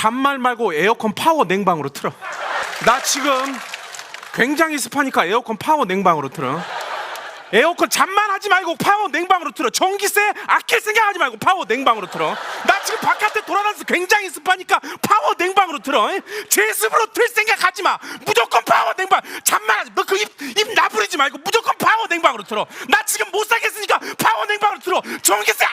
잔말 말고 에어컨 파워 냉방으로 틀어. 나 지금 굉장히 습하니까 에어컨 파워 냉방으로 틀어. 에어컨 잠만 하지 말고 파워 냉방으로 틀어. 전기세 아낄 생각하지 말고 파워 냉방으로 틀어. 나 지금 바깥에 돌아다니면서 굉장히 습하니까 파워 냉방으로 틀어. 제습으로 틀 생각하지 마. 무조건 파워 냉방. 잠만 하지. 너 그 입 나부리지 말고 무조건 파워 냉방으로 틀어. 나 지금 못 살겠으니까 파워 냉방으로 틀어. 전기세